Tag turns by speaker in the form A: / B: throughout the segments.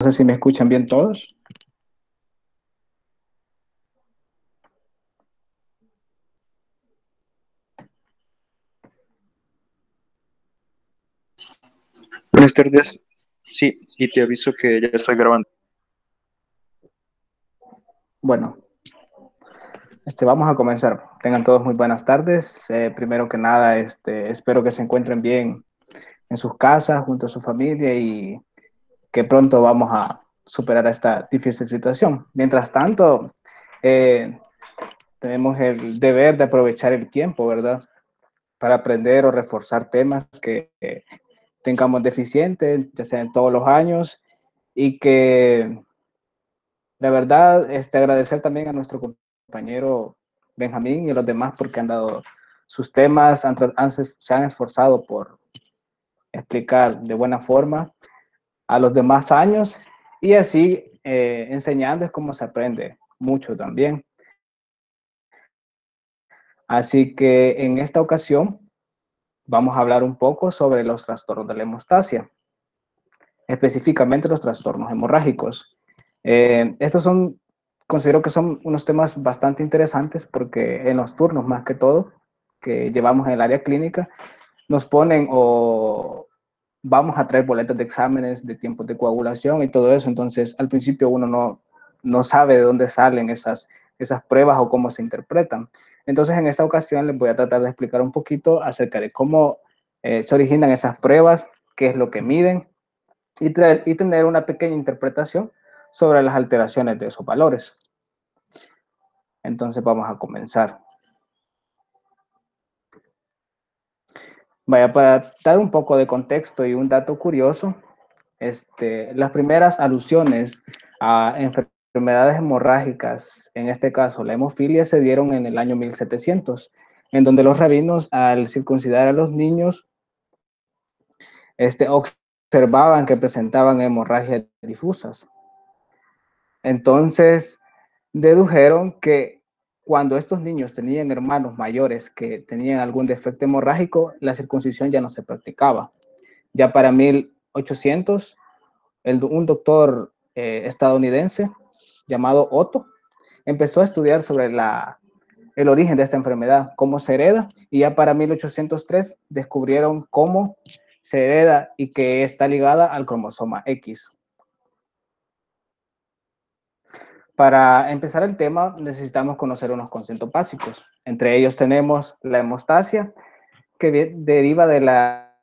A: No sé si me escuchan bien todos.
B: Buenas tardes. Sí, y te aviso que ya estoy grabando.
A: Bueno, vamos a comenzar. Tengan todos muy buenas tardes. Primero que nada, espero que se encuentren bien en sus casas, junto a su familia y que pronto vamos a superar esta difícil situación. Mientras tanto, eh, tenemos el deber de aprovechar el tiempo, ¿verdad? Para aprender o reforzar temas que tengamos deficientes, ya sea en todos los años, y que la verdad, agradecer también a nuestro compañero Benjamín y a los demás porque han dado sus temas, se han esforzado por explicar de buena forma a los demás años y así enseñando es como se aprende mucho también. Así que en esta ocasión vamos a hablar un poco sobre los trastornos de la hemostasia, específicamente los trastornos hemorrágicos. Estos son, considero que son unos temas bastante interesantes porque en los turnos más que todo que llevamos en el área clínica nos ponen o vamos a traer boletas de exámenes de tiempos de coagulación y todo eso, entonces al principio uno no sabe de dónde salen esas pruebas o cómo se interpretan. Entonces en esta ocasión les voy a tratar de explicar un poquito acerca de cómo se originan esas pruebas, qué es lo que miden y tener una pequeña interpretación sobre las alteraciones de esos valores. Entonces vamos a comenzar. Vaya, para dar un poco de contexto y un dato curioso, las primeras alusiones a enfermedades hemorrágicas, en este caso la hemofilia, se dieron en el año 1700, en donde los rabinos al circuncidar a los niños, observaban que presentaban hemorragias difusas. Entonces, dedujeron que cuando estos niños tenían hermanos mayores que tenían algún defecto hemorrágico, la circuncisión ya no se practicaba. Ya para 1800, un doctor estadounidense llamado Otto empezó a estudiar sobre el origen de esta enfermedad, cómo se hereda, y ya para 1803 descubrieron cómo se hereda y que está ligada al cromosoma X. Para empezar el tema, necesitamos conocer unos conceptos básicos. Entre ellos tenemos la hemostasia, que deriva de la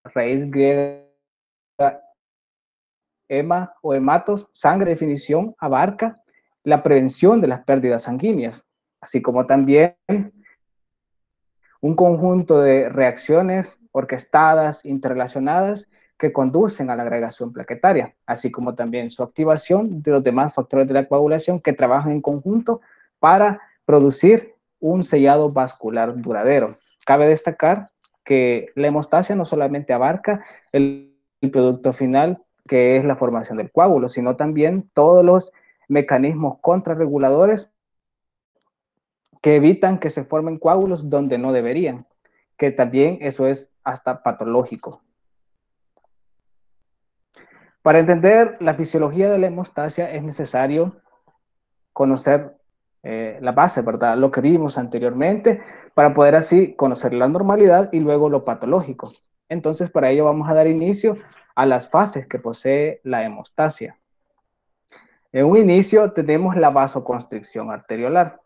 A: raíz griega hema o hematos, sangre, definición, abarca la prevención de las pérdidas sanguíneas, así como también un conjunto de reacciones orquestadas, interrelacionadas, que conducen a la agregación plaquetaria, así como también su activación de los demás factores de la coagulación que trabajan en conjunto para producir un sellado vascular duradero. Cabe destacar que la hemostasia no solamente abarca el producto final, que es la formación del coágulo, sino también todos los mecanismos contrarreguladores que evitan que se formen coágulos donde no deberían, que también eso es hasta patológico. Para entender la fisiología de la hemostasia es necesario conocer la base, ¿verdad? Lo que vimos anteriormente, para poder así conocer la normalidad y luego lo patológico. Entonces, para ello vamos a dar inicio a las fases que posee la hemostasia. En un inicio tenemos la vasoconstricción arteriolar,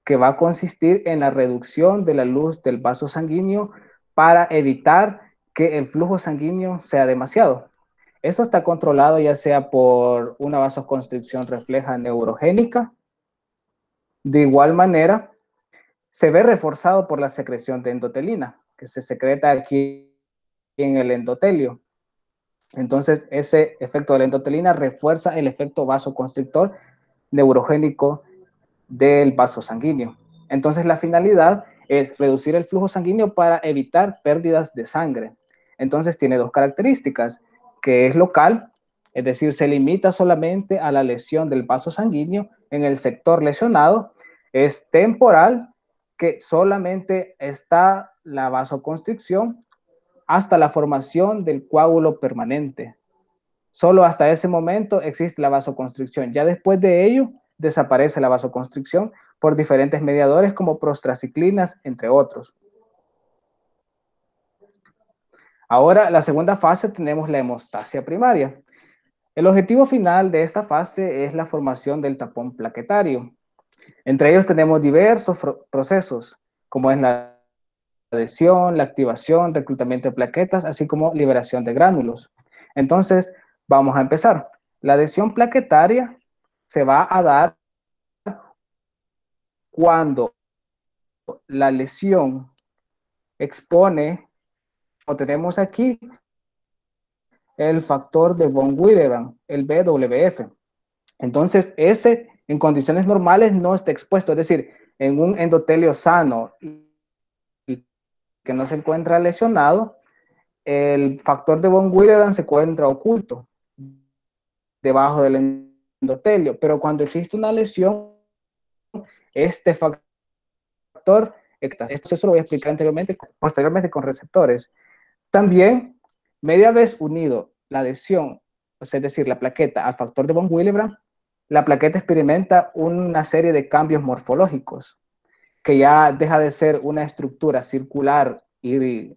A: que va a consistir en la reducción de la luz del vaso sanguíneo para evitar que el flujo sanguíneo sea demasiado. Esto está controlado ya sea por una vasoconstricción refleja neurogénica. De igual manera, se ve reforzado por la secreción de endotelina, que se secreta aquí en el endotelio. Entonces, ese efecto de la endotelina refuerza el efecto vasoconstrictor neurogénico del vaso sanguíneo. Entonces, la finalidad es reducir el flujo sanguíneo para evitar pérdidas de sangre. Entonces, tiene dos características, que es local, es decir, se limita solamente a la lesión del vaso sanguíneo en el sector lesionado, es temporal, que solamente está la vasoconstricción hasta la formación del coágulo permanente. Solo hasta ese momento existe la vasoconstricción. Ya después de ello, desaparece la vasoconstricción por diferentes mediadores como prostraciclinas, entre otros. Ahora, la segunda fase tenemos la hemostasia primaria. El objetivo final de esta fase es la formación del tapón plaquetario. Entre ellos tenemos diversos procesos, como es la adhesión, la activación, reclutamiento de plaquetas, así como liberación de gránulos. Entonces, vamos a empezar. La adhesión plaquetaria se va a dar cuando la lesión expone, como tenemos aquí, el factor de von Willebrand, el BWF. Entonces, ese en condiciones normales no está expuesto, es decir, en un endotelio sano y que no se encuentra lesionado, el factor de von Willebrand se encuentra oculto debajo del endotelio, pero cuando existe una lesión, este factor, esto se lo voy a explicar posteriormente con receptores. También, media vez unido la adhesión, es decir, la plaqueta al factor de von Willebrand, la plaqueta experimenta una serie de cambios morfológicos, que ya deja de ser una estructura circular y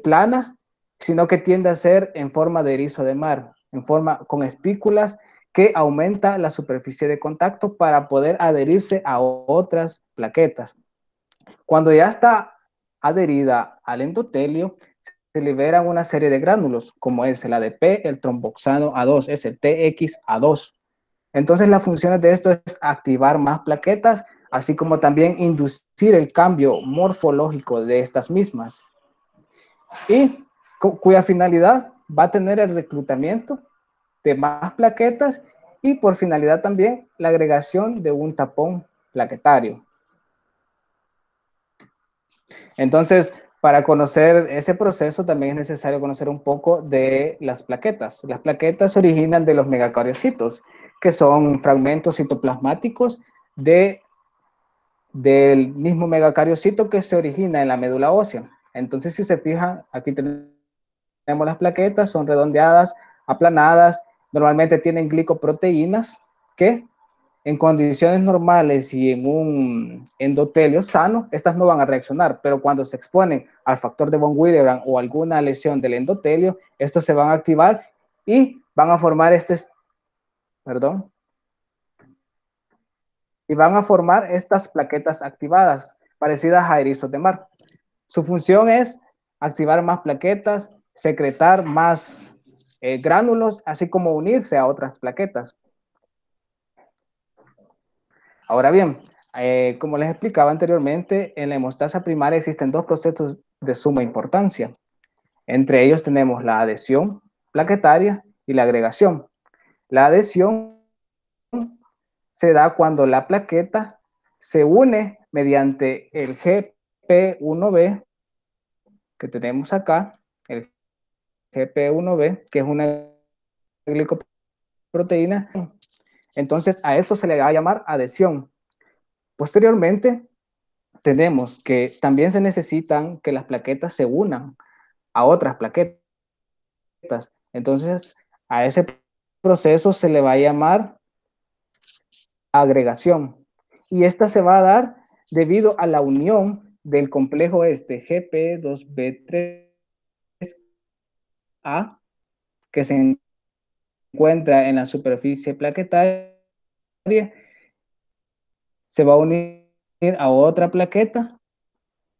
A: plana, sino que tiende a ser en forma de erizo de mar, en forma con espículas que aumenta la superficie de contacto para poder adherirse a otras plaquetas. Cuando ya está adherida al endotelio, se liberan una serie de gránulos, como es el ADP, el tromboxano A2, es el TXA2. Entonces, las funciones de esto es activar más plaquetas, así como también inducir el cambio morfológico de estas mismas, y cuya finalidad va a tener el reclutamiento de más plaquetas y por finalidad también la agregación de un tapón plaquetario. Entonces, para conocer ese proceso también es necesario conocer un poco de las plaquetas. Las plaquetas se originan de los megacariocitos, que son fragmentos citoplasmáticos del mismo megacariocito que se origina en la médula ósea. Entonces, si se fijan, aquí tenemos las plaquetas, son redondeadas, aplanadas, normalmente tienen glicoproteínas que en condiciones normales y en un endotelio sano, estas no van a reaccionar, pero cuando se exponen al factor de von Willebrand o alguna lesión del endotelio, estos se van a activar y van a formar estas plaquetas activadas, parecidas a erizos de mar. Su función es activar más plaquetas, secretar más gránulos, así como unirse a otras plaquetas. Ahora bien, como les explicaba anteriormente, en la hemostasia primaria existen dos procesos de suma importancia. Entre ellos tenemos la adhesión plaquetaria y la agregación. La adhesión se da cuando la plaqueta se une mediante el GP1B que tenemos acá, el GP1B, que es una glicoproteína. Entonces, a eso se le va a llamar adhesión. Posteriormente, tenemos que también se necesitan que las plaquetas se unan a otras plaquetas. Entonces, a ese proceso se le va a llamar agregación. Y esta se va a dar debido a la unión del complejo GP2B3A, que se encuentra en la superficie plaquetaria, se va a unir a otra plaqueta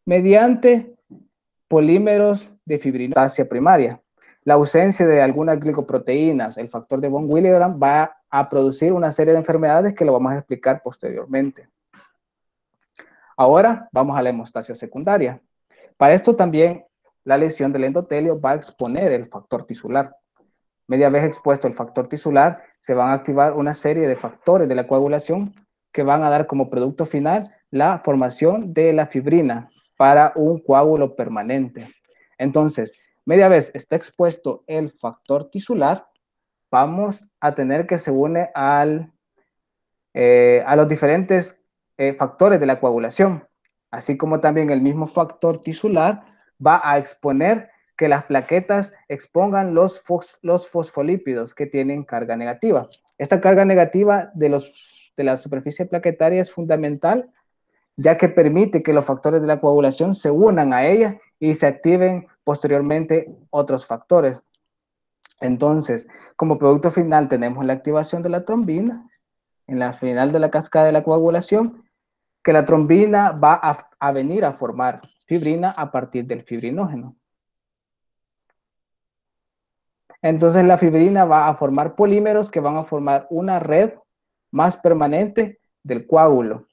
A: mediante polímeros de fibrinosa primaria. La ausencia de algunas glicoproteínas, el factor de von Willebrand, va a producir una serie de enfermedades que lo vamos a explicar posteriormente. Ahora vamos a la hemostasia secundaria. Para esto también la lesión del endotelio va a exponer el factor tisular. Media vez expuesto el factor tisular, se van a activar una serie de factores de la coagulación que van a dar como producto final la formación de la fibrina para un coágulo permanente. Entonces, media vez está expuesto el factor tisular, vamos a tener que se une a los diferentes factores de la coagulación, así como también el mismo factor tisular va a exponer que las plaquetas expongan los fosfolípidos que tienen carga negativa. Esta carga negativa de la superficie plaquetaria es fundamental, ya que permite que los factores de la coagulación se unan a ella y se activen posteriormente otros factores. Entonces, como producto final tenemos la activación de la trombina en la final de la cascada de la coagulación, que la trombina va a venir a formar fibrina a partir del fibrinógeno. Entonces la fibrina va a formar polímeros que van a formar una red más permanente del coágulo.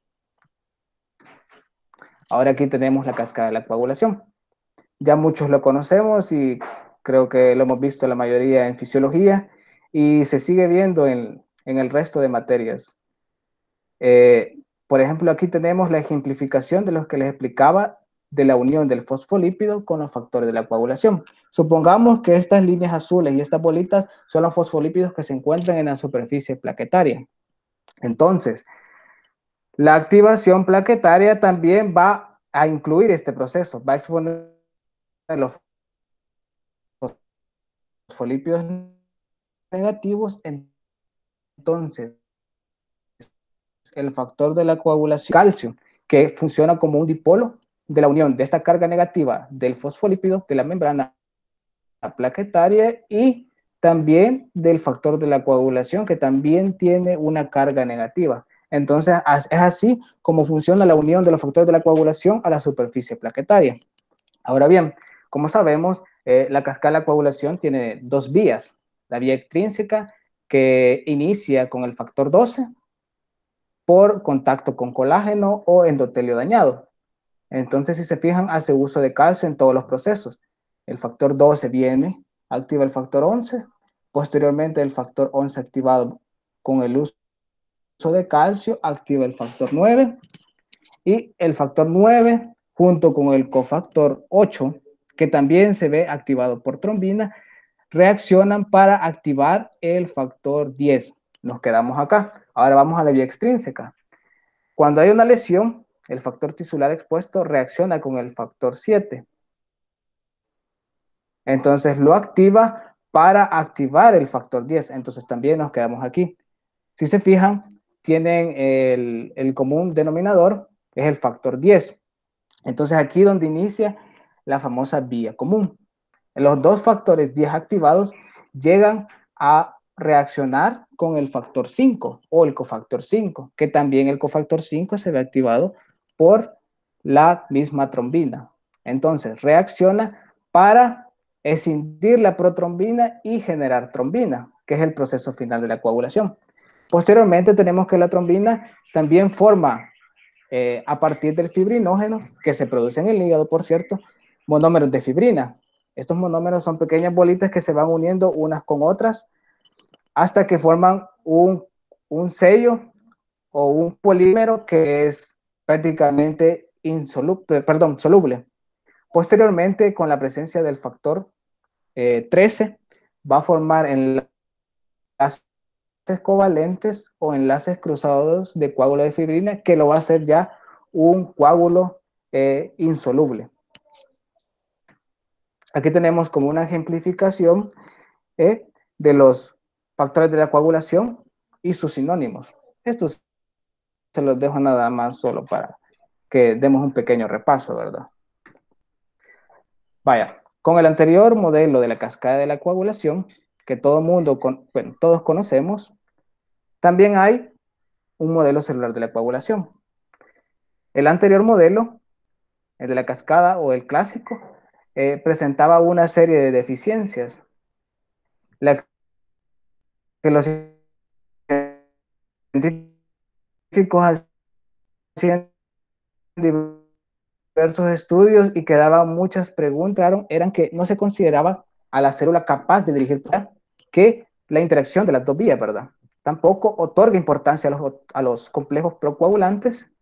A: Ahora aquí tenemos la cascada de la coagulación. Ya muchos lo conocemos y creo que lo hemos visto la mayoría en fisiología y se sigue viendo en el resto de materias. Por ejemplo, aquí tenemos la ejemplificación de lo que les explicaba de la unión del fosfolípido con los factores de la coagulación. Supongamos que estas líneas azules y estas bolitas son los fosfolípidos que se encuentran en la superficie plaquetaria. Entonces, la activación plaquetaria también va a incluir este proceso, va a exponer los fosfolípidos negativos. Entonces, el factor de la coagulación, calcio, que funciona como un dipolo de la unión de esta carga negativa del fosfolípido de la membrana plaquetaria y también del factor de la coagulación, que también tiene una carga negativa. Entonces, es así como funciona la unión de los factores de la coagulación a la superficie plaquetaria. Ahora bien, como sabemos, la cascada de la coagulación tiene dos vías. La vía extrínseca, que inicia con el factor 12 por contacto con colágeno o endotelio dañado. Entonces, si se fijan, hace uso de calcio en todos los procesos. El factor 12 viene, activa el factor 11, posteriormente el factor 11 activado con el uso de calcio, activa el factor 9, y el factor 9 junto con el cofactor 8, que también se ve activado por trombina, reaccionan para activar el factor 10. Nos quedamos acá. Ahora vamos a la vía extrínseca. Cuando hay una lesión, el factor tisular expuesto reacciona con el factor 7. Entonces lo activa para activar el factor 10. Entonces también nos quedamos aquí. Si se fijan, tienen el común denominador, es el factor 10. Entonces aquí donde inicia la famosa vía común. Los dos factores 10 activados llegan a reaccionar con el factor 5 o el cofactor 5, que también el cofactor 5 se ve activado por la misma trombina. Entonces reacciona para escindir la protrombina y generar trombina, que es el proceso final de la coagulación. Posteriormente tenemos que la trombina también forma, a partir del fibrinógeno, que se produce en el hígado, por cierto, monómeros de fibrina. Estos monómeros son pequeñas bolitas que se van uniendo unas con otras hasta que forman un sello o un polímero que es prácticamente soluble. Posteriormente, con la presencia del factor 13, va a formar enlaces covalentes o enlaces cruzados de coágulo de fibrina, que lo va a hacer ya un coágulo insoluble. Aquí tenemos como una ejemplificación de los factores de la coagulación y sus sinónimos. Estos se los dejo nada más solo para que demos un pequeño repaso, ¿verdad? Vaya, con el anterior modelo de la cascada de la coagulación, que todos conocemos, también hay un modelo celular de la coagulación. El anterior modelo, el de la cascada o el clásico, presentaba una serie de deficiencias, la que los científicos hacían diversos estudios y quedaban muchas preguntas, eran que no se consideraba a la célula capaz de dirigir que la interacción de las dos vías, ¿verdad? Tampoco otorga importancia a los complejos procoagulantes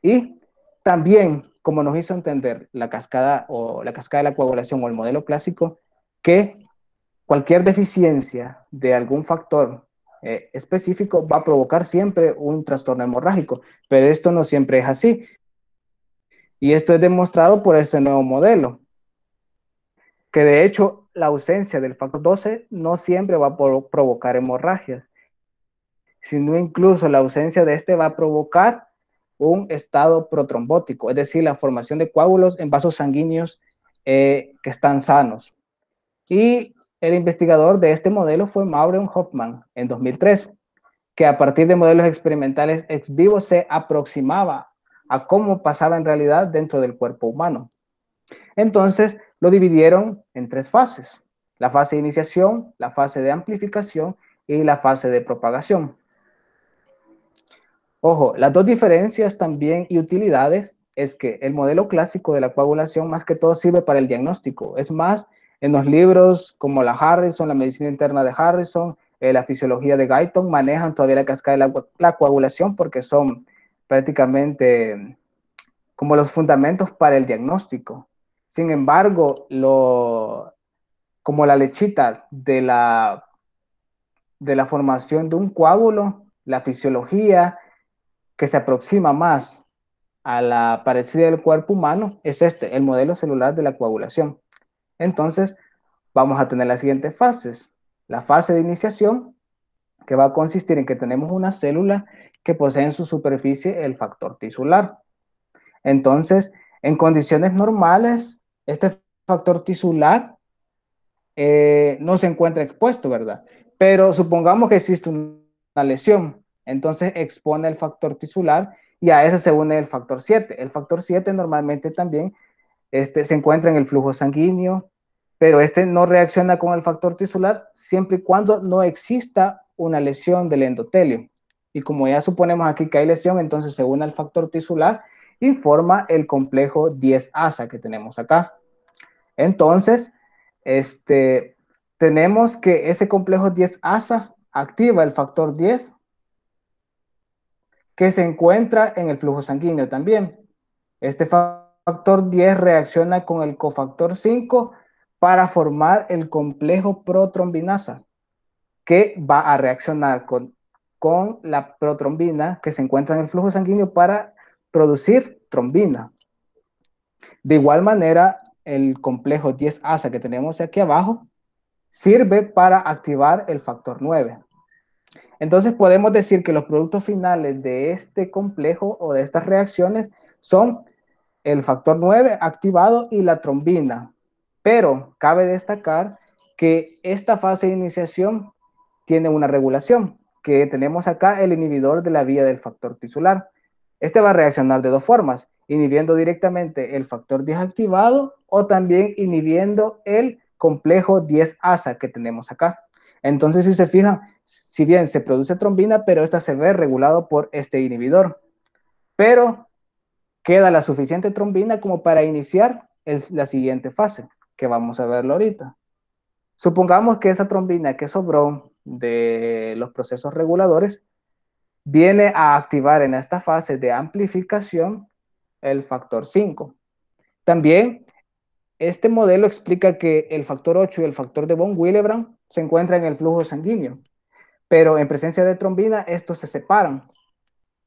A: y también, como nos hizo entender la cascada de la coagulación o el modelo clásico, que cualquier deficiencia de algún factor específico va a provocar siempre un trastorno hemorrágico, pero esto no siempre es así. Y esto es demostrado por este nuevo modelo. que de hecho la ausencia del factor 12 no siempre va a provocar hemorragias, sino incluso la ausencia de este va a provocar un estado protrombótico, es decir, la formación de coágulos en vasos sanguíneos que están sanos. Y el investigador de este modelo fue Maureen Hoffman en 2003, que a partir de modelos experimentales ex vivo se aproximaba a cómo pasaba en realidad dentro del cuerpo humano. Entonces lo dividieron en tres fases: la fase de iniciación, la fase de amplificación y la fase de propagación. Ojo, las dos diferencias también y utilidades es que el modelo clásico de la coagulación más que todo sirve para el diagnóstico. Es más, en los libros como la Harrison, la medicina interna de Harrison, la fisiología de Guyton, manejan todavía la cascada de la coagulación porque son prácticamente como los fundamentos para el diagnóstico. Sin embargo, como la lechita de la formación de un coágulo, la fisiología que se aproxima más a la parecida del cuerpo humano es el modelo celular de la coagulación. Entonces, vamos a tener las siguientes fases. La fase de iniciación, que va a consistir en que tenemos una célula que posee en su superficie el factor tisular. Entonces, en condiciones normales, este factor tisular no se encuentra expuesto, ¿verdad? Pero supongamos que existe una lesión, entonces expone el factor tisular y a ese se une el factor 7. El factor 7 normalmente también se encuentra en el flujo sanguíneo, pero este no reacciona con el factor tisular siempre y cuando no exista una lesión del endotelio. Y como ya suponemos aquí que hay lesión, entonces se une al factor tisular y forma el complejo 10-asa que tenemos acá. Entonces, tenemos que ese complejo 10-asa activa el factor 10 que se encuentra en el flujo sanguíneo también. Este factor 10 reacciona con el cofactor 5 para formar el complejo protrombinasa, que va a reaccionar con la protrombina que se encuentra en el flujo sanguíneo para producir trombina. De igual manera, el complejo 10-asa que tenemos aquí abajo sirve para activar el factor 9. Entonces podemos decir que los productos finales de este complejo o de estas reacciones son el factor 9 activado y la trombina. Pero cabe destacar que esta fase de iniciación tiene una regulación, que tenemos acá el inhibidor de la vía del factor tisular. Este va a reaccionar de dos formas, inhibiendo directamente el factor 10 activado o también inhibiendo el complejo 10-asa que tenemos acá. Entonces, si se fijan, si bien se produce trombina, pero esta se ve regulado por este inhibidor. Pero queda la suficiente trombina como para iniciar la siguiente fase, que vamos a verlo ahorita. Supongamos que esa trombina que sobró de los procesos reguladores viene a activar en esta fase de amplificación el factor 5. También este modelo explica que el factor 8 y el factor de von Willebrand se encuentran en el flujo sanguíneo, pero en presencia de trombina estos se separan.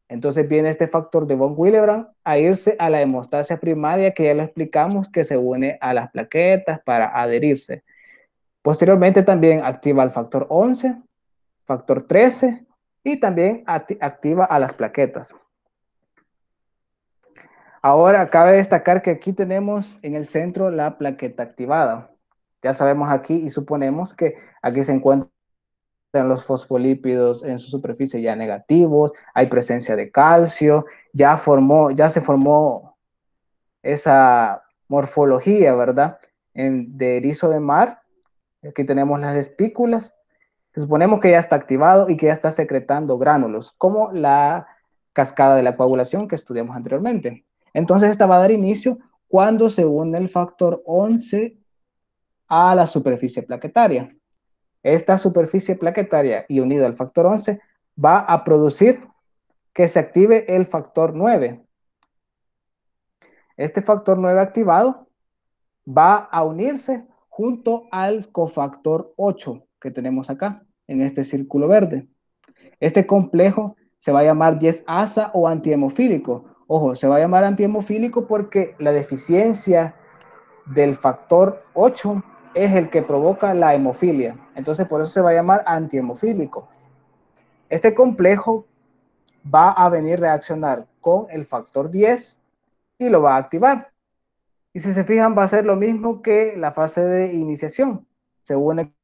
A: Entonces viene este factor de von Willebrand a irse a la hemostasia primaria, que ya lo explicamos, que se une a las plaquetas para adherirse. Posteriormente también activa el factor 11, factor 13 y también activa a las plaquetas. Ahora cabe destacar que aquí tenemos en el centro la plaqueta activada. Ya sabemos aquí y suponemos que aquí se encuentran los fosfolípidos en su superficie ya negativos, hay presencia de calcio, ya se formó esa morfología, ¿verdad? De erizo de mar. Aquí tenemos las espículas. Suponemos que ya está activado y que ya está secretando gránulos, como la cascada de la coagulación que estudiamos anteriormente. Entonces, esta va a dar inicio cuando se une el factor 11 a la superficie plaquetaria. Esta superficie plaquetaria y unido al factor 11 va a producir que se active el factor 9. Este factor 9 activado va a unirse junto al cofactor 8 que tenemos acá en este círculo verde. Este complejo se va a llamar 10-asa o antihemofílico. Ojo, se va a llamar antihemofílico porque la deficiencia del factor 8 es el que provoca la hemofilia. Entonces, por eso se va a llamar antihemofílico. Este complejo va a venir a reaccionar con el factor 10 y lo va a activar. Y si se fijan, va a ser lo mismo que la fase de iniciación. Se une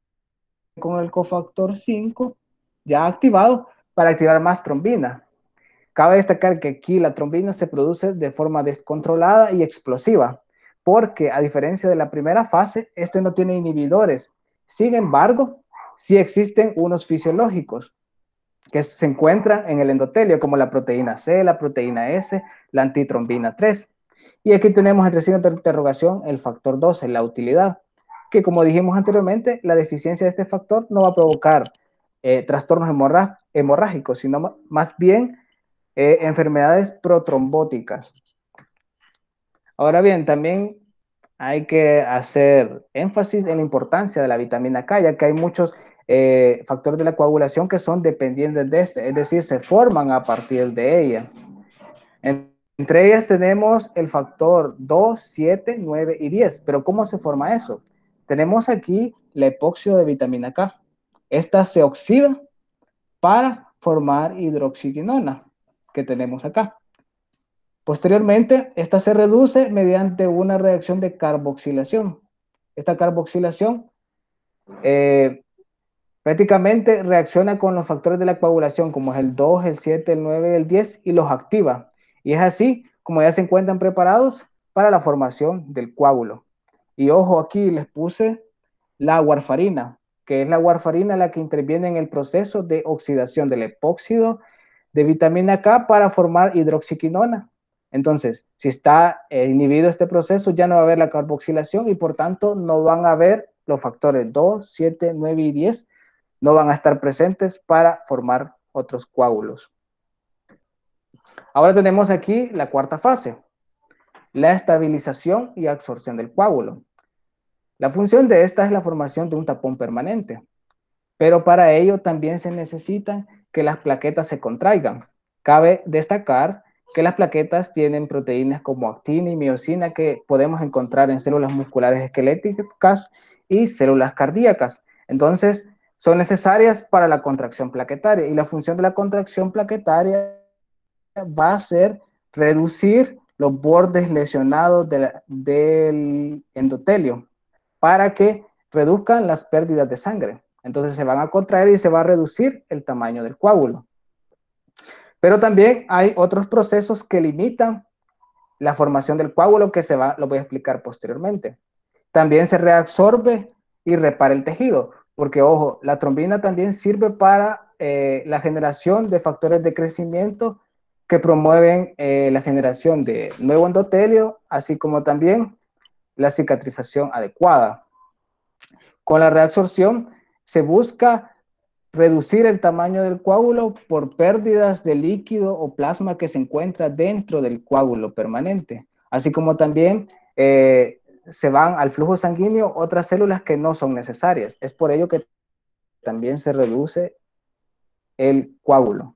A: con el cofactor 5 ya activado para activar más trombina. Cabe destacar que aquí la trombina se produce de forma descontrolada y explosiva, porque a diferencia de la primera fase, esto no tiene inhibidores. Sin embargo, sí existen unos fisiológicos que se encuentran en el endotelio, como la proteína C, la proteína S, la antitrombina 3. Y aquí tenemos entre signos de interrogación el factor 12, la utilidad, que como dijimos anteriormente, la deficiencia de este factor no va a provocar trastornos hemorrágicos, sino más bien enfermedades protrombóticas. Ahora bien, también hay que hacer énfasis en la importancia de la vitamina K, ya que hay muchos factores de la coagulación que son dependientes de este, es decir, se forman a partir de ella. Entre ellas tenemos el factor 2, 7, 9 y 10. Pero ¿cómo se forma eso? Tenemos aquí la epóxido de vitamina K. Esta se oxida para formar hidroxiquinona, que tenemos acá. Posteriormente, esta se reduce mediante una reacción de carboxilación. Esta carboxilación eh, prácticamente reacciona con los factores de la coagulación, como es el 2, el 7, el 9 y el 10, y los activa. Y es así como ya se encuentran preparados para la formación del coágulo. Y ojo, aquí les puse la warfarina, que es la warfarina la que interviene en el proceso de oxidación del epóxido de vitamina K para formar hidroxiquinona. Entonces, si está inhibido este proceso, ya no va a haber la carboxilación y por tanto no van a haber los factores 2, 7, 9 y 10, no van a estar presentes para formar otros coágulos. Ahora tenemos aquí la cuarta fase, la estabilización y absorción del coágulo. La función de esta es la formación de un tapón permanente, pero para ello también se necesitan que las plaquetas se contraigan. Cabe destacar que las plaquetas tienen proteínas como actina y miosina que podemos encontrar en células musculares esqueléticas y células cardíacas. Entonces, son necesarias para la contracción plaquetaria y la función de la contracción plaquetaria va a ser reducir los bordes lesionados del endotelio para que reduzcan las pérdidas de sangre. Entonces se van a contraer y se va a reducir el tamaño del coágulo. Pero también hay otros procesos que limitan la formación del coágulo que lo voy a explicar posteriormente. También se reabsorbe y repara el tejido, porque ojo, la trombina también sirve para la generación de factores de crecimiento que promueven la generación de nuevo endotelio, así como también la cicatrización adecuada. Con la reabsorción se busca reducir el tamaño del coágulo por pérdidas de líquido o plasma que se encuentra dentro del coágulo permanente, así como también se van al flujo sanguíneo otras células que no son necesarias. Es por ello que también se reduce el coágulo.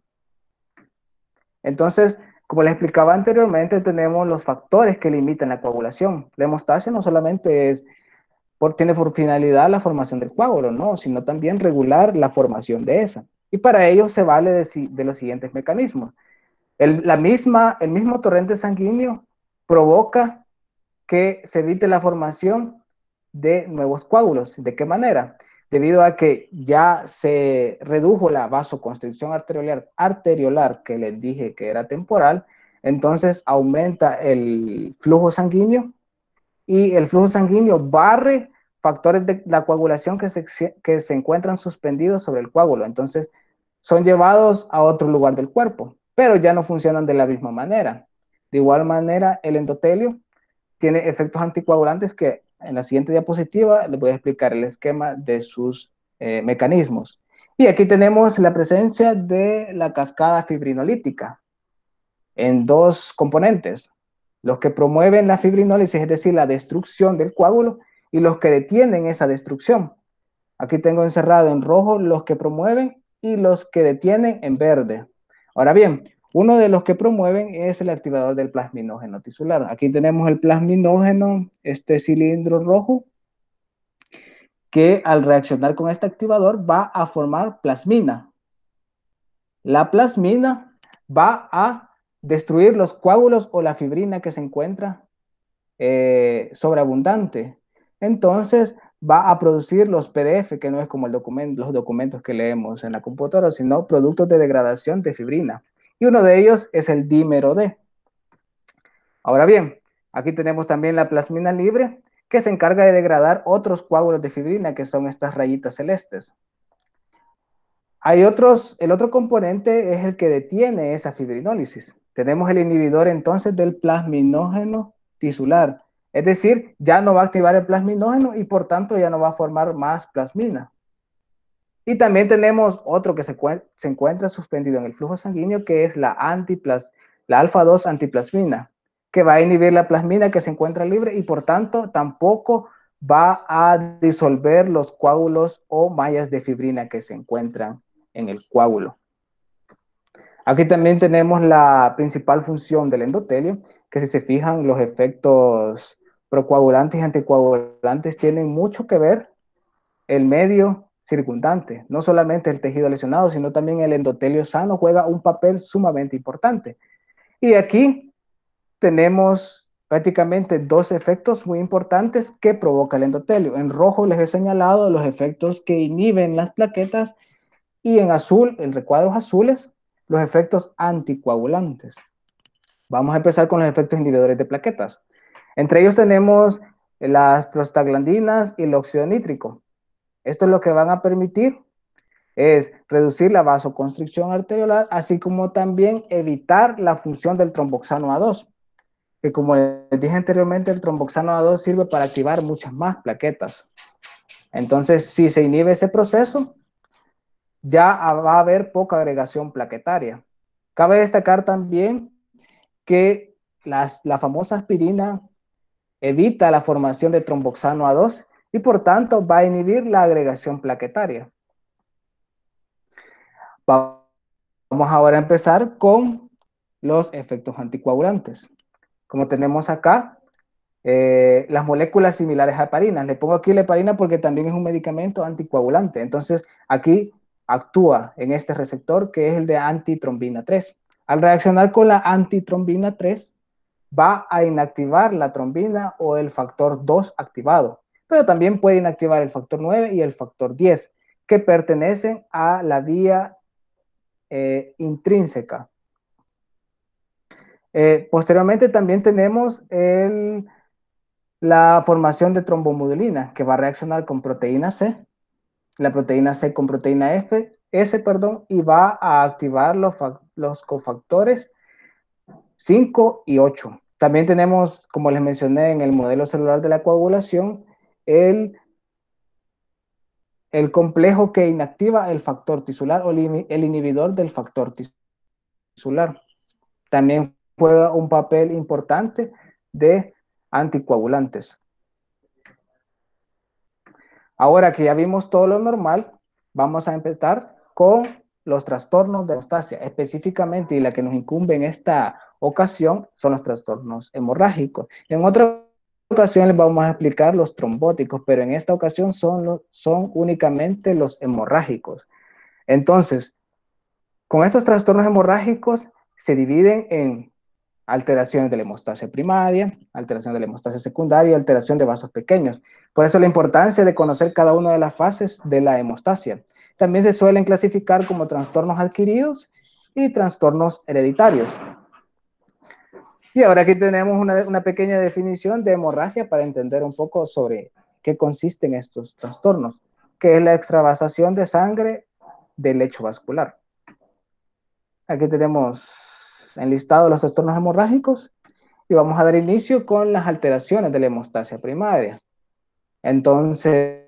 A: Entonces, como les explicaba anteriormente, tenemos los factores que limitan la coagulación. La hemostasia no solamente tiene por finalidad la formación del coágulo, no, sino también regular la formación de esa. Y para ello se vale de los siguientes mecanismos. El mismo torrente sanguíneo provoca que se evite la formación de nuevos coágulos. ¿De qué manera? Debido a que ya se redujo la vasoconstricción arteriolar que les dije que era temporal, entonces aumenta el flujo sanguíneo y el flujo sanguíneo barre factores de la coagulación que se encuentran suspendidos sobre el coágulo. Entonces, son llevados a otro lugar del cuerpo, pero ya no funcionan de la misma manera. De igual manera, el endotelio tiene efectos anticoagulantes que en la siguiente diapositiva les voy a explicar el esquema de sus mecanismos. Y aquí tenemos la presencia de la cascada fibrinolítica en dos componentes, los que promueven la fibrinólisis, es decir, la destrucción del coágulo, y los que detienen esa destrucción. Aquí tengo encerrado en rojo los que promueven y los que detienen en verde. Ahora bien, uno de los que promueven es el activador del plasminógeno tisular. Aquí tenemos el plasminógeno, este cilindro rojo, que al reaccionar con este activador va a formar plasmina. La plasmina va a destruir los coágulos o la fibrina que se encuentra sobreabundante. Entonces va a producir los PDF, que no es como los documentos que leemos en la computadora, sino productos de degradación de fibrina. Y uno de ellos es el dímero D. Ahora bien, aquí tenemos también la plasmina libre, que se encarga de degradar otros coágulos de fibrina, que son estas rayitas celestes. Hay otros, el otro componente es el que detiene esa fibrinólisis. Tenemos el inhibidor entonces del plasminógeno tisular. Es decir, ya no va a activar el plasminógeno y por tanto ya no va a formar más plasmina. Y también tenemos otro que se encuentra suspendido en el flujo sanguíneo, que es la alfa-2 antiplasmina, que va a inhibir la plasmina que se encuentra libre y por tanto tampoco va a disolver los coágulos o mallas de fibrina que se encuentran en el coágulo. Aquí también tenemos la principal función del endotelio, que si se fijan, los efectos procoagulantes y anticoagulantes tienen mucho que ver el medio circundante, no solamente el tejido lesionado, sino también el endotelio sano juega un papel sumamente importante. Y aquí tenemos prácticamente dos efectos muy importantes que provoca el endotelio. En rojo les he señalado los efectos que inhiben las plaquetas y en azul, en recuadros azules, los efectos anticoagulantes. Vamos a empezar con los efectos inhibidores de plaquetas. Entre ellos tenemos las prostaglandinas y el óxido nítrico. Esto es lo que van a permitir es reducir la vasoconstricción arteriolar, así como también evitar la función del tromboxano A2, que como les dije anteriormente, el tromboxano A2 sirve para activar muchas más plaquetas. Entonces, si se inhibe ese proceso, ya va a haber poca agregación plaquetaria. Cabe destacar también que la famosa aspirina evita la formación de tromboxano A2 y por tanto va a inhibir la agregación plaquetaria. Vamos ahora a empezar con los efectos anticoagulantes. Como tenemos acá, las moléculas similares a heparina. Le pongo aquí la heparina porque también es un medicamento anticoagulante. Entonces, aquí actúa en este receptor que es el de antitrombina 3. Al reaccionar con la antitrombina 3, va a inactivar la trombina o el factor 2 activado, pero también puede inactivar el factor 9 y el factor 10, que pertenecen a la vía intrínseca. Posteriormente también tenemos la formación de trombomodulina, que va a reaccionar con proteína C, la proteína C con proteína S, y va a activar los cofactores 5 y 8. También tenemos, como les mencioné en el modelo celular de la coagulación, el complejo que inactiva el factor tisular o el inhibidor del factor tisular. También juega un papel importante de anticoagulantes. Ahora que ya vimos todo lo normal, vamos a empezar con los trastornos de hemostasia. Específicamente, y la que nos incumbe en esta ocasión, son los trastornos hemorrágicos. En otra ocasión les vamos a explicar los trombóticos, pero en esta ocasión son únicamente los hemorrágicos. Entonces, con estos trastornos hemorrágicos se dividen en alteraciones de la hemostasia primaria, alteración de la hemostasia secundaria y alteración de vasos pequeños. Por eso la importancia de conocer cada una de las fases de la hemostasia. También se suelen clasificar como trastornos adquiridos y trastornos hereditarios. Y ahora aquí tenemos una pequeña definición de hemorragia para entender un poco sobre qué consisten estos trastornos, que es la extravasación de sangre del lecho vascular. Aquí tenemos enlistado los trastornos hemorrágicos y vamos a dar inicio con las alteraciones de la hemostasia primaria. Entonces,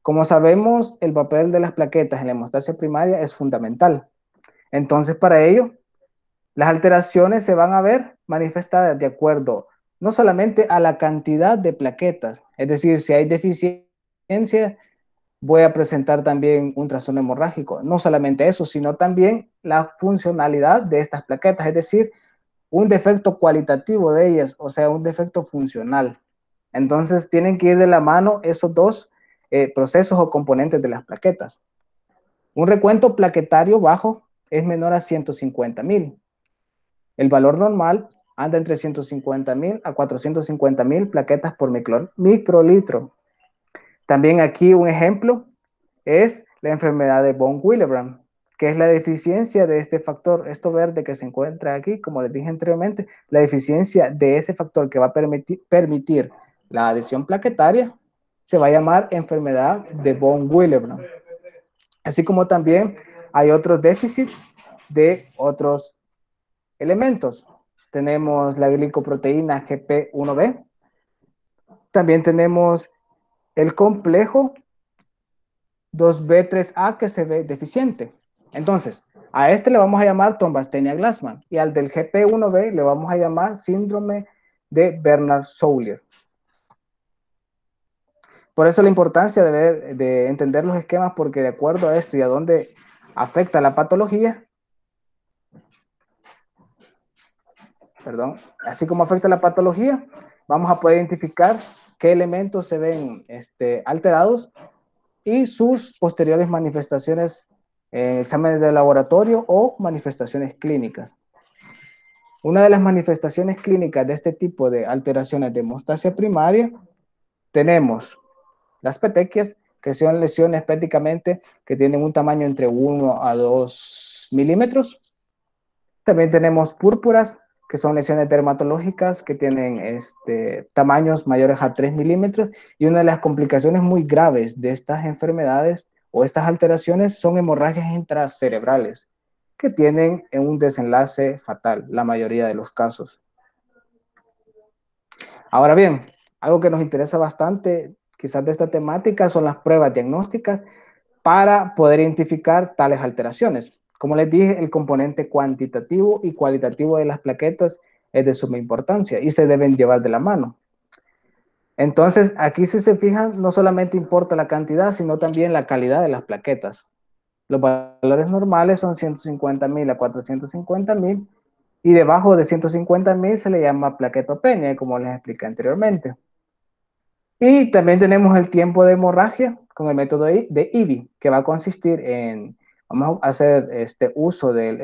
A: como sabemos, el papel de las plaquetas en la hemostasia primaria es fundamental. Entonces, para ello, las alteraciones se van a ver manifestadas de acuerdo no solamente a la cantidad de plaquetas, es decir, si hay deficiencia, voy a presentar también un trastorno hemorrágico. No solamente eso, sino también la funcionalidad de estas plaquetas, es decir, un defecto cualitativo de ellas, o sea, un defecto funcional. Entonces, tienen que ir de la mano esos dos procesos o componentes de las plaquetas. Un recuento plaquetario bajo es menor a 150.000. El valor normal anda entre 150.000 a 450.000 plaquetas por microlitro. También aquí un ejemplo es la enfermedad de von Willebrand, que es la deficiencia de este factor, esto verde que se encuentra aquí, como les dije anteriormente, la deficiencia de ese factor que va a permitir la adhesión plaquetaria, se va a llamar enfermedad de von Willebrand. Así como también hay otros déficits de otros elementos. Tenemos la glicoproteína GP1B, también tenemos el complejo 2B3A que se ve deficiente. Entonces, a este le vamos a llamar trombastenia Glassman y al del GP1B le vamos a llamar síndrome de Bernard-Soulier. Por eso la importancia de entender los esquemas, porque de acuerdo a esto y a dónde afecta la patología, así como afecta la patología, vamos a poder identificar qué elementos se ven alterados y sus posteriores manifestaciones en exámenes de laboratorio o manifestaciones clínicas. Una de las manifestaciones clínicas de este tipo de alteraciones de hemostasia primaria, tenemos las petequias, que son lesiones prácticamente que tienen un tamaño entre 1 a 2 milímetros. También tenemos púrpuras, que son lesiones dermatológicas que tienen tamaños mayores a 3 milímetros, y una de las complicaciones muy graves de estas enfermedades o estas alteraciones son hemorragias intracerebrales, que tienen un desenlace fatal, la mayoría de los casos. Ahora bien, algo que nos interesa bastante, quizás de esta temática, son las pruebas diagnósticas para poder identificar tales alteraciones. Como les dije, el componente cuantitativo y cualitativo de las plaquetas es de suma importancia y se deben llevar de la mano. Entonces, aquí si se fijan, no solamente importa la cantidad, sino también la calidad de las plaquetas. Los valores normales son 150.000 a 450.000 y debajo de 150.000 se le llama plaquetopenia, como les expliqué anteriormente. Y también tenemos el tiempo de hemorragia con el método de IBI, que va a consistir en, vamos a hacer uso del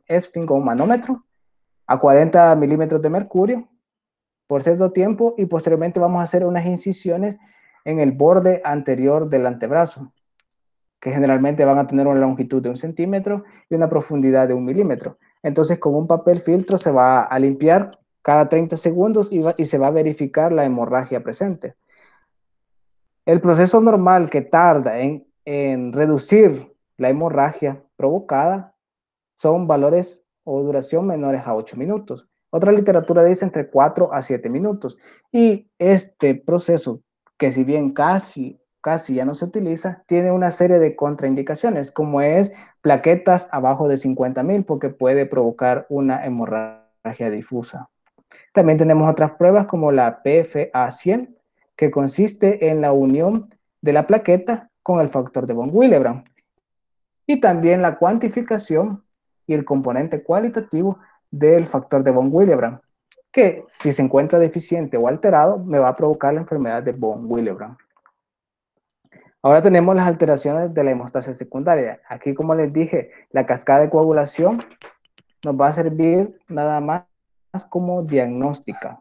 A: esfingomanómetro a 40 milímetros de mercurio por cierto tiempo, y posteriormente vamos a hacer unas incisiones en el borde anterior del antebrazo, que generalmente van a tener una longitud de 1 centímetro y una profundidad de 1 milímetro. Entonces, con un papel filtro se va a limpiar cada 30 segundos y se va a verificar la hemorragia presente. El proceso normal que tarda en reducir la hemorragia provocada son valores o duración menores a 8 minutos. Otra literatura dice entre 4 a 7 minutos. Y este proceso, que si bien casi ya no se utiliza, tiene una serie de contraindicaciones, como es plaquetas abajo de 50.000, porque puede provocar una hemorragia difusa. También tenemos otras pruebas como la PFA100, que consiste en la unión de la plaqueta con el factor de von Willebrand. Y también la cuantificación y el componente cualitativo del factor de von Willebrand, que si se encuentra deficiente o alterado, me va a provocar la enfermedad de von Willebrand. Ahora tenemos las alteraciones de la hemostasia secundaria. Aquí, como les dije, la cascada de coagulación nos va a servir nada más como diagnóstica.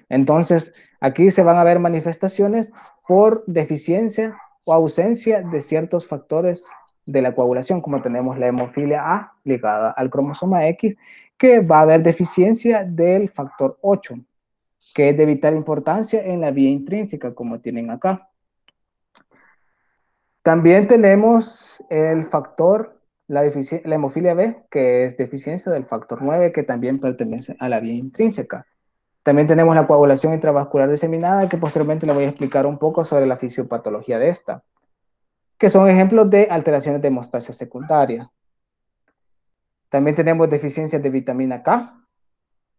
A: Entonces, aquí se van a ver manifestaciones por deficiencia o ausencia de ciertos factores de la coagulación, como tenemos la hemofilia A ligada al cromosoma X, que va a haber deficiencia del factor 8, que es de vital importancia en la vía intrínseca, como tienen acá. También tenemos el factor, la hemofilia B, que es deficiencia del factor 9, que también pertenece a la vía intrínseca. También tenemos la coagulación intravascular diseminada, que posteriormente le voy a explicar un poco sobre la fisiopatología de esta, que son ejemplos de alteraciones de hemostasia secundaria. También tenemos deficiencias de vitamina K,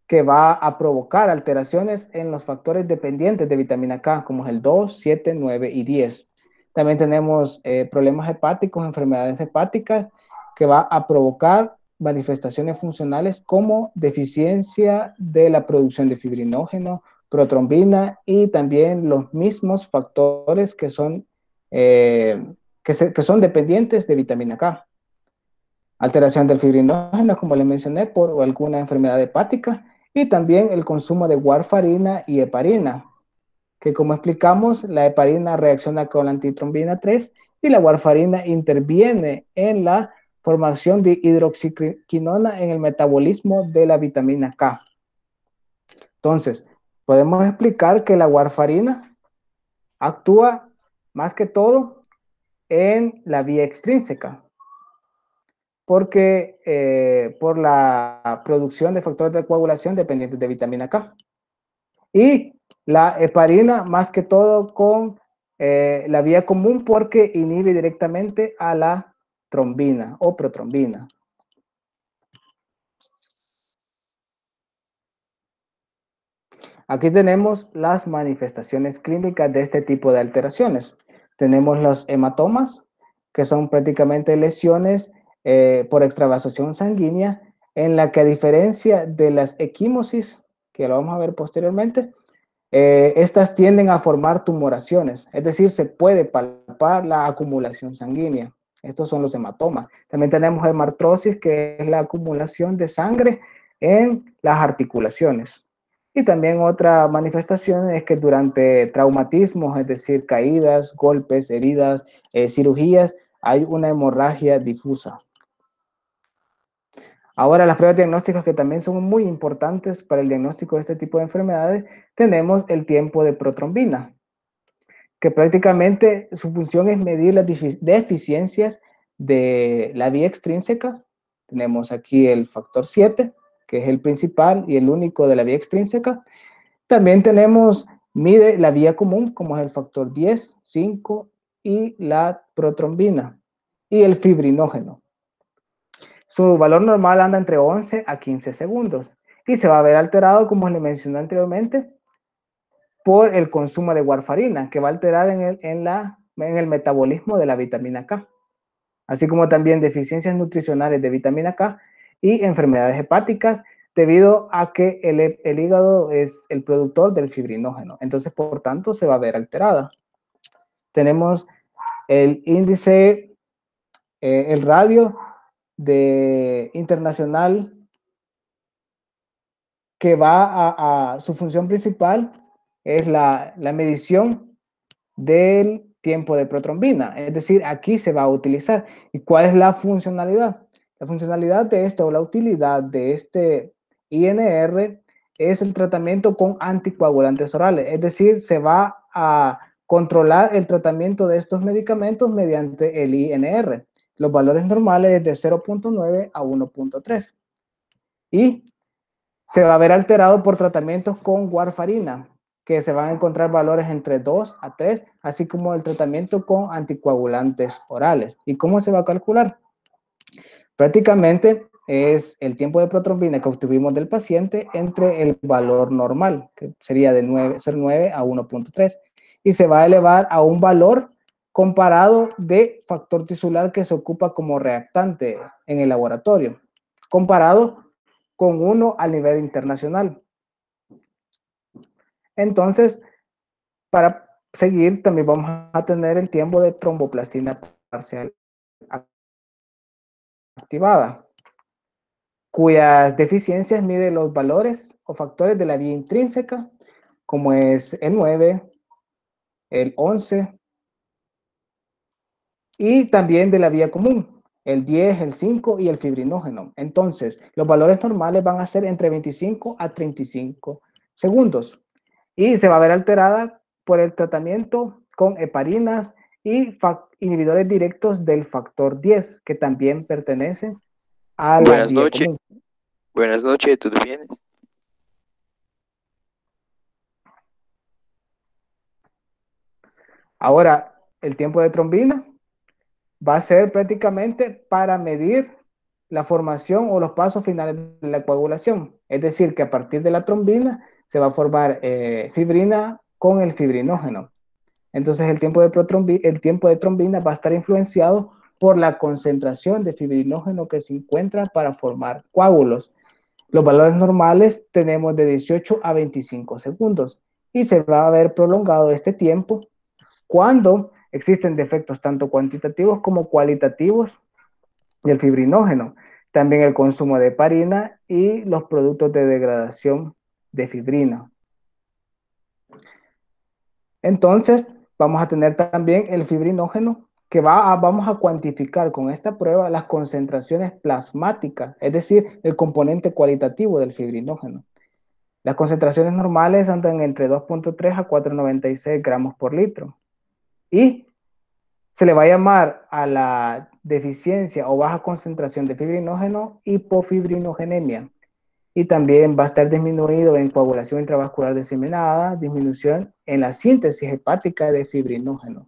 A: que va a provocar alteraciones en los factores dependientes de vitamina K, como es el 2, 7, 9 y 10. También tenemos problemas hepáticos, enfermedades hepáticas, que va a provocar manifestaciones funcionales como deficiencia de la producción de fibrinógeno, protrombina y también los mismos factores que son, que son dependientes de vitamina K. Alteración del fibrinógeno, como les mencioné, por alguna enfermedad hepática, y también el consumo de warfarina y heparina, que como explicamos, la heparina reacciona con la antitrombina 3 y la warfarina interviene en la formación de hidroxiquinona en el metabolismo de la vitamina K. Entonces, podemos explicar que la warfarina actúa más que todo en la vía extrínseca, porque por la producción de factores de coagulación dependientes de vitamina K. Y la heparina más que todo con la vía común porque inhibe directamente a la trombina o protrombina. Aquí tenemos las manifestaciones clínicas de este tipo de alteraciones. Tenemos los hematomas, que son prácticamente lesiones por extravasación sanguínea, en la que a diferencia de las equimosis, que lo vamos a ver posteriormente, estas tienden a formar tumoraciones, es decir, se puede palpar la acumulación sanguínea. Estos son los hematomas. También tenemos hemartrosis, que es la acumulación de sangre en las articulaciones. Y también otra manifestación es que durante traumatismos, es decir, caídas, golpes, heridas, cirugías, hay una hemorragia difusa. Ahora, las pruebas diagnósticas que también son muy importantes para el diagnóstico de este tipo de enfermedades, tenemos el tiempo de protrombina, que prácticamente su función es medir las deficiencias de la vía extrínseca. Tenemos aquí el factor 7, que es el principal y el único de la vía extrínseca. También mide la vía común, como es el factor 10, 5 y la protrombina y el fibrinógeno. Su valor normal anda entre 11 a 15 segundos y se va a ver alterado, como le mencioné anteriormente, por el consumo de warfarina, que va a alterar en el metabolismo de la vitamina K, así como también deficiencias nutricionales de vitamina K y enfermedades hepáticas, debido a que el hígado es el productor del fibrinógeno. Entonces, por tanto, se va a ver alterada. Tenemos el índice, el radio internacional, que va a su función principal es la medición del tiempo de protrombina. Es decir, aquí se va a utilizar. ¿Y cuál es la funcionalidad? La funcionalidad de esto, o la utilidad de este INR, es el tratamiento con anticoagulantes orales. Es decir, se va a controlar el tratamiento de estos medicamentos mediante el INR. Los valores normales es de 0.9 a 1.3. Y se va a ver alterado por tratamientos con warfarina, que se van a encontrar valores entre 2 a 3, así como el tratamiento con anticoagulantes orales. ¿Y cómo se va a calcular? Prácticamente es el tiempo de protrombina que obtuvimos del paciente entre el valor normal, que sería de 0.9 a 1.3, y se va a elevar a un valor comparado de factor tisular que se ocupa como reactante en el laboratorio, comparado con uno a nivel internacional. Entonces, para seguir, también vamos a tener el tiempo de tromboplastina parcial activada, cuyas deficiencias mide los valores o factores de la vía intrínseca, como es el 9, el 11, y también de la vía común, el 10, el 5 y el fibrinógeno. Entonces, los valores normales van a ser entre 25 a 35 segundos. Y se va a ver alterada por el tratamiento con heparinas y inhibidores directos del factor 10, que también pertenecen a la
B: Buenas
A: vía
B: noches,
A: común.
B: buenas noches, ¿todo bien?
A: Ahora, el tiempo de trombina va a ser prácticamente para medir la formación o los pasos finales de la coagulación. Es decir, que a partir de la trombina se va a formar fibrina con el fibrinógeno. Entonces el tiempo de trombina va a estar influenciado por la concentración de fibrinógeno que se encuentra para formar coágulos. Los valores normales tenemos de 18 a 25 segundos y se va a ver prolongado este tiempo cuando existen defectos tanto cuantitativos como cualitativos del fibrinógeno. También el consumo de heparina y los productos de degradación de fibrina. Entonces, vamos a tener también el fibrinógeno que vamos a cuantificar con esta prueba las concentraciones plasmáticas, es decir, el componente cualitativo del fibrinógeno. Las concentraciones normales andan entre 2.3 a 4.96 gramos por litro. Y se le va a llamar a la deficiencia o baja concentración de fibrinógeno hipofibrinogénemia. Y también va a estar disminuido en coagulación intravascular diseminada, disminución en la síntesis hepática de fibrinógeno.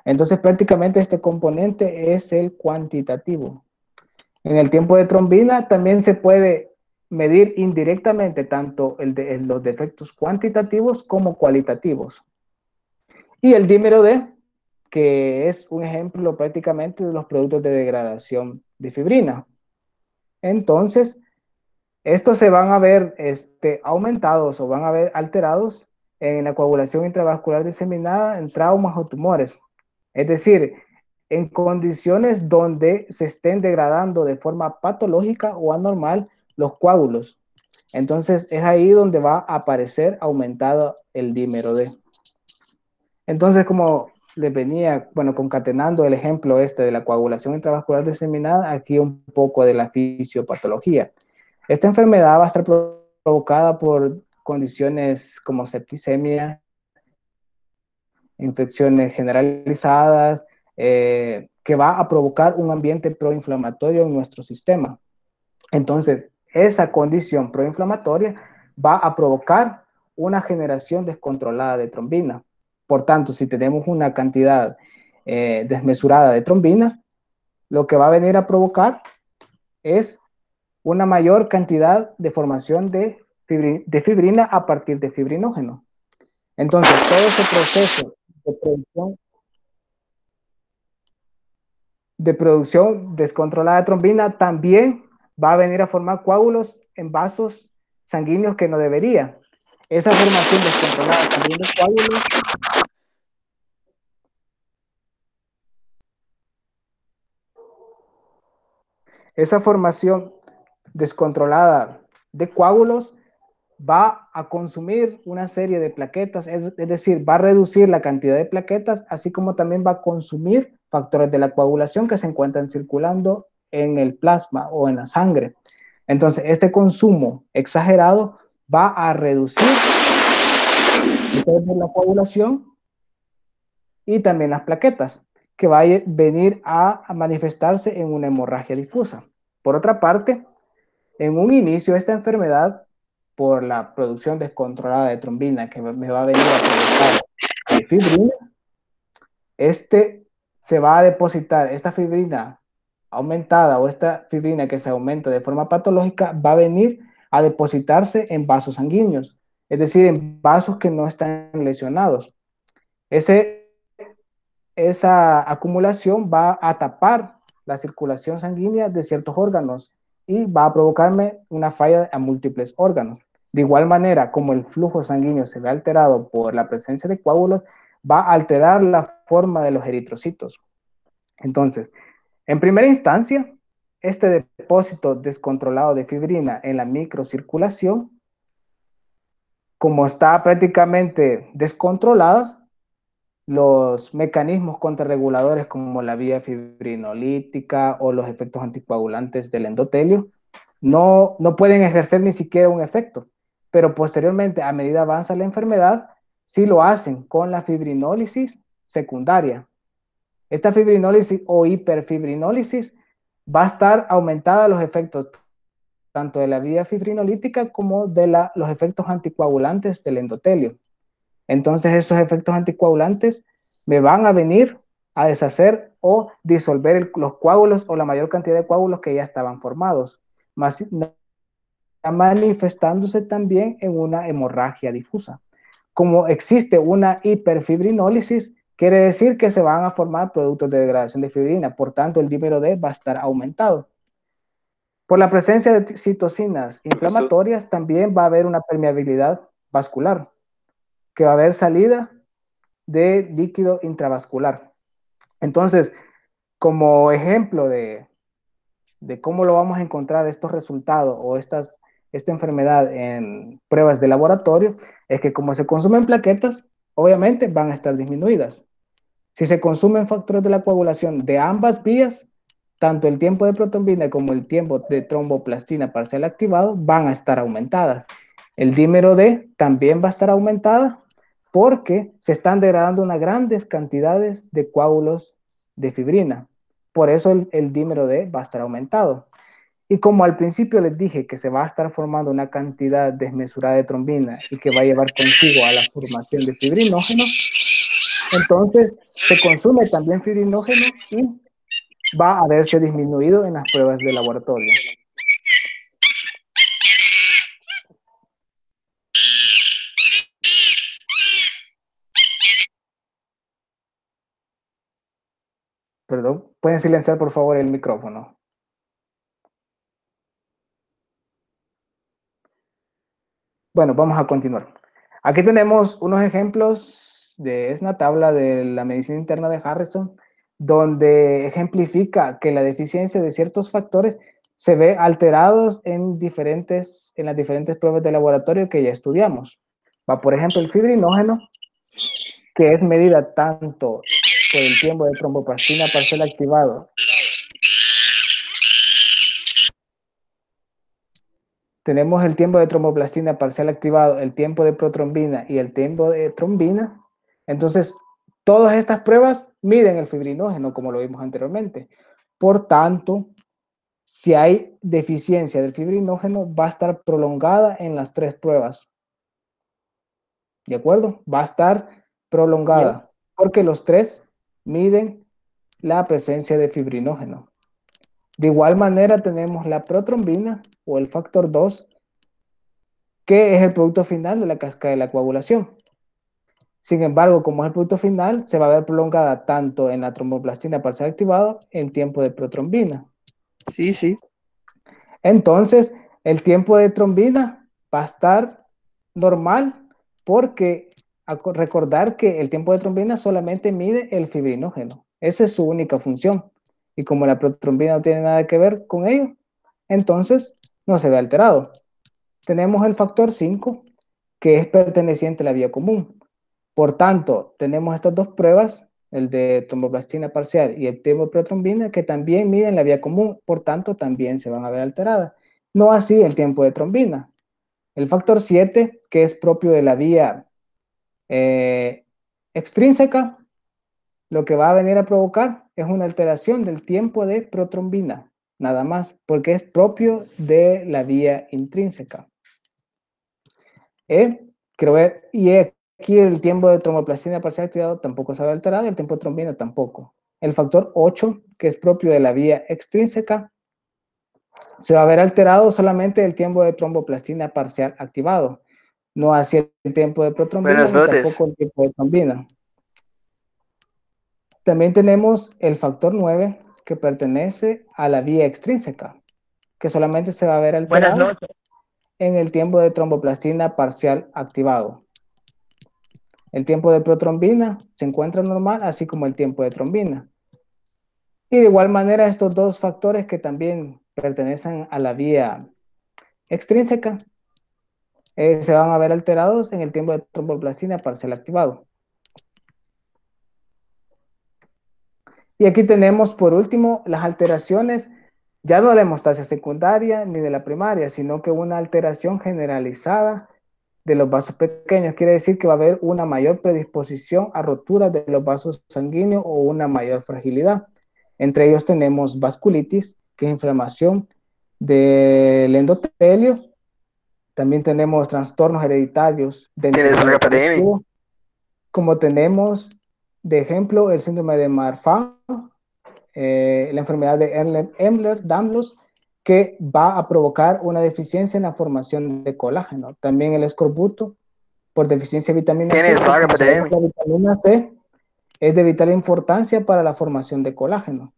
A: Entonces, prácticamente este componente es el cuantitativo. En el tiempo de trombina también se puede medir indirectamente tanto los defectos cuantitativos como cualitativos. Y el dímero D, que es un ejemplo prácticamente de los productos de degradación de fibrina. Entonces, estos se van a ver aumentados o van a ver alterados en la coagulación intravascular diseminada en traumas o tumores. Es decir, en condiciones donde se estén degradando de forma patológica o anormal los coágulos. Entonces, es ahí donde va a aparecer aumentado el dímero D. Entonces, como les venía, bueno, concatenando el ejemplo de la coagulación intravascular diseminada, aquí un poco de la fisiopatología. Esta enfermedad va a estar provocada por condiciones como septicemia, infecciones generalizadas, que va a provocar un ambiente proinflamatorio en nuestro sistema. Entonces, esa condición proinflamatoria va a provocar una generación descontrolada de trombina. Por tanto, si tenemos una cantidad desmesurada de trombina, lo que va a venir a provocar es una mayor cantidad de formación de fibrina a partir de fibrinógeno. Entonces, todo ese proceso de producción descontrolada de trombina también va a venir a formar coágulos en vasos sanguíneos que no debería. Esa formación descontrolada también de coágulos esa formación descontrolada de coágulos va a consumir una serie de plaquetas, es decir, va a reducir la cantidad de plaquetas, así como también va a consumir factores de la coagulación que se encuentran circulando en el plasma o en la sangre. Entonces, este consumo exagerado va a reducir la coagulación y también las plaquetas, que va a venir a manifestarse en una hemorragia difusa. Por otra parte, en un inicio esta enfermedad, por la producción descontrolada de trombina que me va a venir a provocar fibrina, se va a depositar, esta fibrina aumentada o esta fibrina que se aumenta de forma patológica va a venir a depositarse en vasos sanguíneos, es decir, en vasos que no están lesionados. Esa acumulación va a tapar la circulación sanguínea de ciertos órganos y va a provocarme una falla a múltiples órganos. De igual manera, como el flujo sanguíneo se ve alterado por la presencia de coágulos, va a alterar la forma de los eritrocitos. Entonces, en primera instancia, este depósito descontrolado de fibrina en la microcirculación, como está prácticamente descontrolada, los mecanismos contrarreguladores como la vía fibrinolítica o los efectos anticoagulantes del endotelio no pueden ejercer ni siquiera un efecto, pero posteriormente, a medida avanza la enfermedad, sí lo hacen con la fibrinólisis secundaria. Esta fibrinólisis o hiperfibrinólisis va a estar aumentada los efectos tanto de la vía fibrinolítica como de los efectos anticoagulantes del endotelio. Entonces esos efectos anticoagulantes me van a venir a deshacer o disolver los coágulos o la mayor cantidad de coágulos que ya estaban formados, manifestándose también en una hemorragia difusa. Como existe una hiperfibrinólisis, quiere decir que se van a formar productos de degradación de fibrina, por tanto el dímero D va a estar aumentado. Por la presencia de citocinas inflamatorias también va a haber una permeabilidad vascular, que va a haber salida de líquido intravascular. Entonces, como ejemplo de cómo lo vamos a encontrar estos resultados o esta enfermedad en pruebas de laboratorio, es que como se consumen plaquetas, obviamente van a estar disminuidas. Si se consumen factores de la coagulación de ambas vías, tanto el tiempo de protrombina como el tiempo de tromboplastina parcial activado van a estar aumentadas. El dímero D también va a estar aumentada porque se están degradando unas grandes cantidades de coágulos de fibrina. Por eso el dímero D va a estar aumentado. Y como al principio les dije que se va a estar formando una cantidad desmesurada de trombina y que va a llevar consigo a la formación de fibrinógeno, entonces se consume también fibrinógeno y va a verse disminuido en las pruebas de laboratorio. Perdón, ¿pueden silenciar por favor el micrófono? Bueno, vamos a continuar. Aquí tenemos unos ejemplos es una tabla de la medicina interna de Harrison, donde ejemplifica que la deficiencia de ciertos factores se ve alterados en las diferentes pruebas de laboratorio que ya estudiamos. Va, por ejemplo, el fibrinógeno, que es medida tanto por el tiempo de tromboplastina parcial activado. Tenemos el tiempo de tromboplastina parcial activado, el tiempo de protrombina y el tiempo de trombina. Entonces, todas estas pruebas miden el fibrinógeno, como lo vimos anteriormente. Por tanto, si hay deficiencia del fibrinógeno, va a estar prolongada en las tres pruebas. ¿De acuerdo? Va a estar prolongada, porque los tres miden la presencia de fibrinógeno. De igual manera tenemos la protrombina o el factor 2, que es el producto final de la cascada de la coagulación. Sin embargo, como es el producto final, se va a ver prolongada tanto en la tromboplastina parcial activado en tiempo de protrombina.
C: Sí, sí.
A: Entonces, el tiempo de trombina va a estar normal porque recordar que el tiempo de trombina solamente mide el fibrinógeno. Esa es su única función. Y como la protrombina no tiene nada que ver con ello, entonces no se ve alterado. Tenemos el factor 5, que es perteneciente a la vía común. Por tanto, tenemos estas dos pruebas, el de tromboplastina parcial y el tiempo de protrombina, que también miden la vía común, por tanto, también se van a ver alteradas. No así el tiempo de trombina. El factor 7, que es propio de la vía extrínseca, lo que va a venir a provocar es una alteración del tiempo de protrombina, nada más, porque es propio de la vía intrínseca. Quiero ver, y aquí el tiempo de tromboplastina parcial activado tampoco se va a alterar, el tiempo de trombina tampoco. El factor 8, que es propio de la vía extrínseca, se va a ver alterado solamente el tiempo de tromboplastina parcial activado, no así el tiempo de protrombina ni tampoco el tiempo de trombina. También tenemos el factor 9, que pertenece a la vía extrínseca, que solamente se va a ver alterado en el tiempo de tromboplastina parcial activado. El tiempo de protrombina se encuentra normal, así como el tiempo de trombina. Y de igual manera, estos dos factores que también pertenecen a la vía extrínseca se van a ver alterados en el tiempo de tromboplastina parcial activado. Y aquí tenemos, por último, las alteraciones ya no de la hemostasia secundaria ni de la primaria, sino que una alteración generalizada de los vasos pequeños. Quiere decir que va a haber una mayor predisposición a roturas de los vasos sanguíneos o una mayor fragilidad. Entre ellos tenemos vasculitis, que es inflamación del endotelio. También tenemos trastornos hereditarios del tejido conectivo, como tenemos de ejemplo el síndrome de Marfan, la enfermedad de Ehlers-Danlos, que va a provocar una deficiencia en la formación de colágeno. También el escorbuto por deficiencia de vitamina C. La vitamina C es de vital importancia para la formación de colágeno.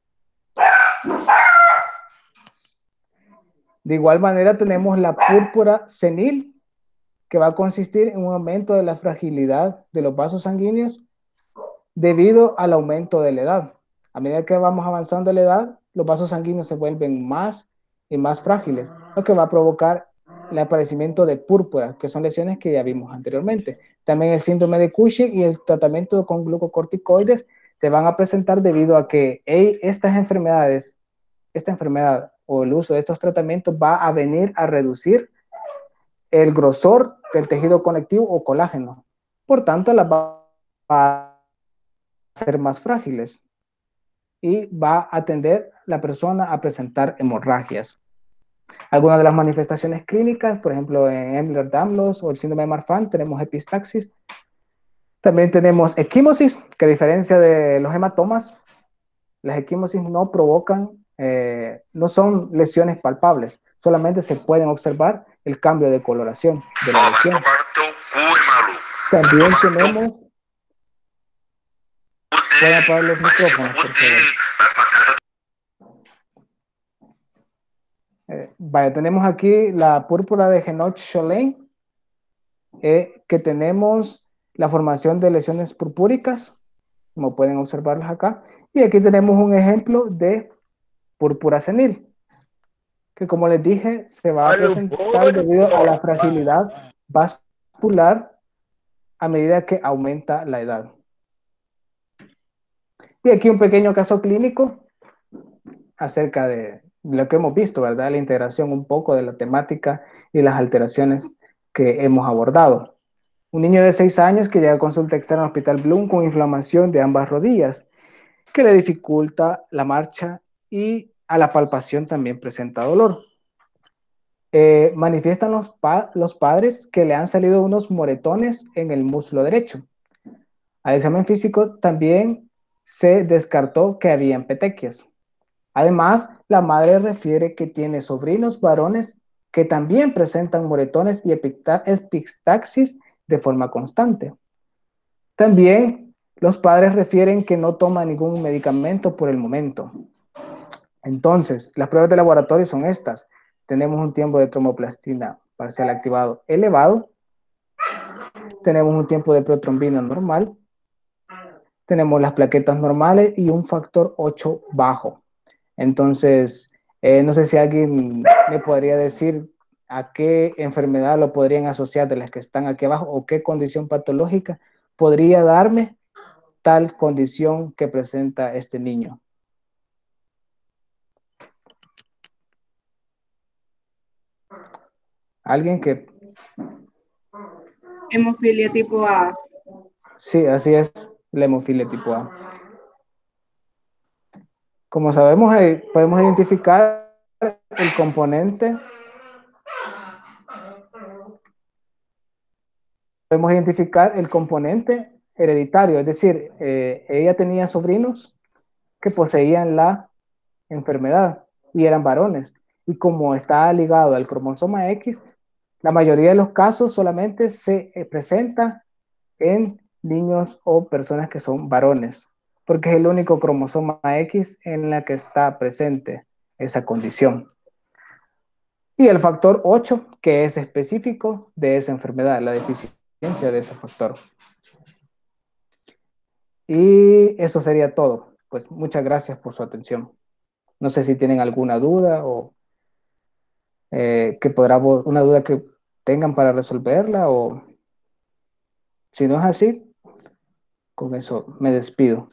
A: De igual manera tenemos la púrpura senil, que va a consistir en un aumento de la fragilidad de los vasos sanguíneos debido al aumento de la edad. A medida que vamos avanzando en la edad, los vasos sanguíneos se vuelven más y más frágiles, lo que va a provocar el aparecimiento de púrpura, que son lesiones que ya vimos anteriormente. También el síndrome de Cushing y el tratamiento con glucocorticoides se van a presentar debido a que estas enfermedades, esta enfermedad o el uso de estos tratamientos va a venir a reducir el grosor del tejido conectivo o colágeno. Por tanto, las va a ser más frágiles y va a tender la persona a presentar hemorragias. Algunas de las manifestaciones clínicas, por ejemplo, en Ehlers-Danlos o el síndrome de Marfan, tenemos epistaxis. También tenemos equimosis, que a diferencia de los hematomas, las equimosis no provocan, no son lesiones palpables, solamente se pueden observar el cambio de coloración de la lesión. También tenemos, pueden apagar los micrófonos, por favor. Vaya, tenemos aquí la púrpura de Henoch-Schönlein, que tenemos la formación de lesiones purpúricas, como pueden observarlas acá, y aquí tenemos un ejemplo de púrpura senil, que como les dije, se va a presentar debido a la fragilidad vascular a medida que aumenta la edad. Y aquí un pequeño caso clínico acerca de lo que hemos visto, ¿verdad? La integración un poco de la temática y las alteraciones que hemos abordado. Un niño de 6 años que llega a consulta externa al Hospital Bloom con inflamación de ambas rodillas, que le dificulta la marcha y a la palpación también presenta dolor. Manifiestan los padres que le han salido unos moretones en el muslo derecho. Al examen físico también se descartó que había petequias. Además, la madre refiere que tiene sobrinos varones que también presentan moretones y epistaxis de forma constante. También los padres refieren que no toma ningún medicamento por el momento. Entonces, las pruebas de laboratorio son estas. Tenemos un tiempo de tromoplastina parcial activado elevado. Tenemos un tiempo de protrombina normal. Tenemos las plaquetas normales y un factor 8 bajo. Entonces, no sé si alguien me podría decir a qué enfermedad lo podrían asociar de las que están aquí abajo o qué condición patológica podría darme tal condición que presenta este niño. ¿Alguien que...?
C: Hemofilia tipo A.
A: Sí, así es, la hemofilia tipo A. Como sabemos, podemos identificar el componente. Podemos identificar el componente hereditario, es decir, ella tenía sobrinos que poseían la enfermedad y eran varones. Y como está ligado al cromosoma X, la mayoría de los casos solamente se presenta en niños o personas que son varones, porque es el único cromosoma X en la que está presente esa condición. Y el factor 8, que es específico de esa enfermedad, la deficiencia de ese factor. Y eso sería todo. Pues muchas gracias por su atención. No sé si tienen alguna duda o una duda que tengan para resolverla, o si no es así, con eso me despido.